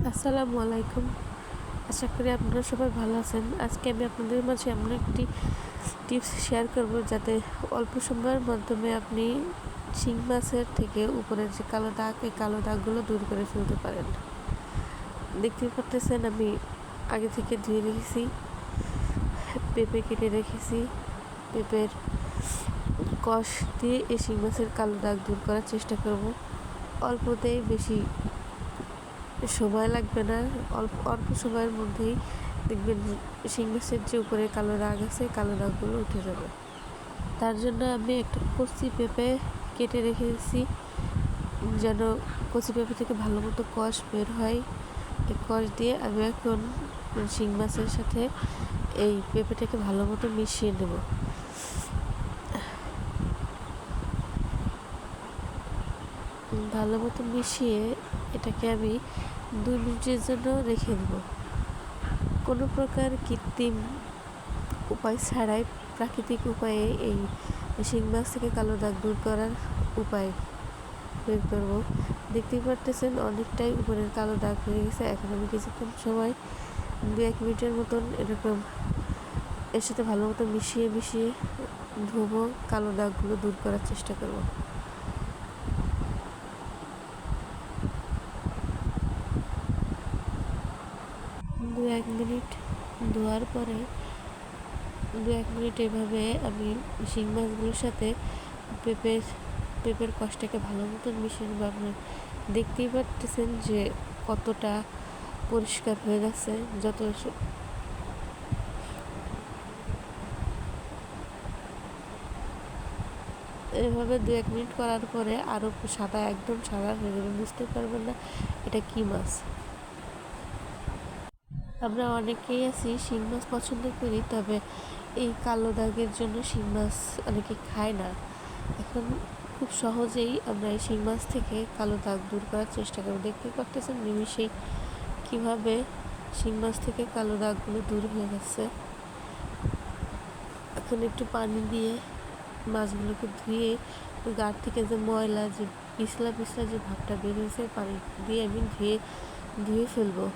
আসসালামু আলাইকুম। আশা করি আপনারা সবাই ভালো আছেন। আজকে আমি আপনাদের মাঝে এমন একটি টিপস শেয়ার করব যাতে অল্প সময়ের মাধ্যমে আপনি শিং মাছের থেকে উপরের যে কালো দাগ, এই কালো দাগগুলো দূর করে ফেলতে পারেন। দেখতেই পারতেছেন আমি আগে থেকে ধুয়ে রেখেছি, পেঁপে কেটে রেখেছি। পেঁপের কষ দিয়ে এই শিং মাছের কালো দাগ দূর করার চেষ্টা করব। অল্পতেই বেশি সময় লাগবে না, অল্প সময়ের মধ্যেই দেখবেন শিং মাছের যে উপরে কালো দাগ আছে, কালো দাগগুলো উঠে যাবে। তার জন্য আমি একটা কচি পেঁপে কেটে রেখেছি, যেন কচি পেঁপে থেকে ভালো মতো কষ বের হয়। এই কষ দিয়ে আমি এখন শিং মাছের সাথে এই পেঁপেটাকে ভালো মতো মিশিয়ে নেব। ভালো মতো মিশিয়ে এটাকে আমি 2 মিনিটের জন্য রেখে দেব। কোনো প্রকার কৃত্রিম উপায় ছাড়াই প্রাকৃতিক উপায়ে এই শিং মাছ থেকে কালো দাগ দূর করার উপায় বের করব। দেখতেই পারতেছেন অনেকটাই উপরের কালো দাগ হয়ে গেছে। এখন আমি কিছুক্ষণ সময় 2-1 মিনিটের মতন এরকম এর সাথে ভালো মতো মিশিয়ে ধুবো, কালো দাগগুলো দূর করার চেষ্টা করব। 2-1 মিনিট ধোয়ার পরে 2-1 মিনিট এভাবে আমি শিং মাছগুলোর সাথে পেঁপের কষটাকে ভালো মতন মিশিয়ে নেবো। আপনার দেখতেই পারতেছেন যে কতটা পরিষ্কার হয়ে গেছে। এভাবে 2-1 মিনিট করার পরে আরও সাদা, একদম সাদা হয়ে যাবে, বুঝতে পারবেন না এটা কি মাছ। আমরা অনেকেই আছি শিং মাছ পছন্দ করি, তবে এই কালো দাগের জন্য শিং মাছ অনেকে খায় না। এখন খুব সহজেই আমরা এই শিং মাছ থেকে কালো দাগ দূর করার চেষ্টা করব। দেখতে পারতেছেন নিমিষেই কীভাবে শিং মাছ থেকে কালো দাগগুলো দূর হয়ে গেছে। এখন একটু পানি দিয়ে মাছগুলোকে ধুয়ে গার থেকে যে ময়লা, যে পিছলা যে ভাবটা বের হয়েছে, পানি দিয়ে আমি ধুয়ে ফেলবো।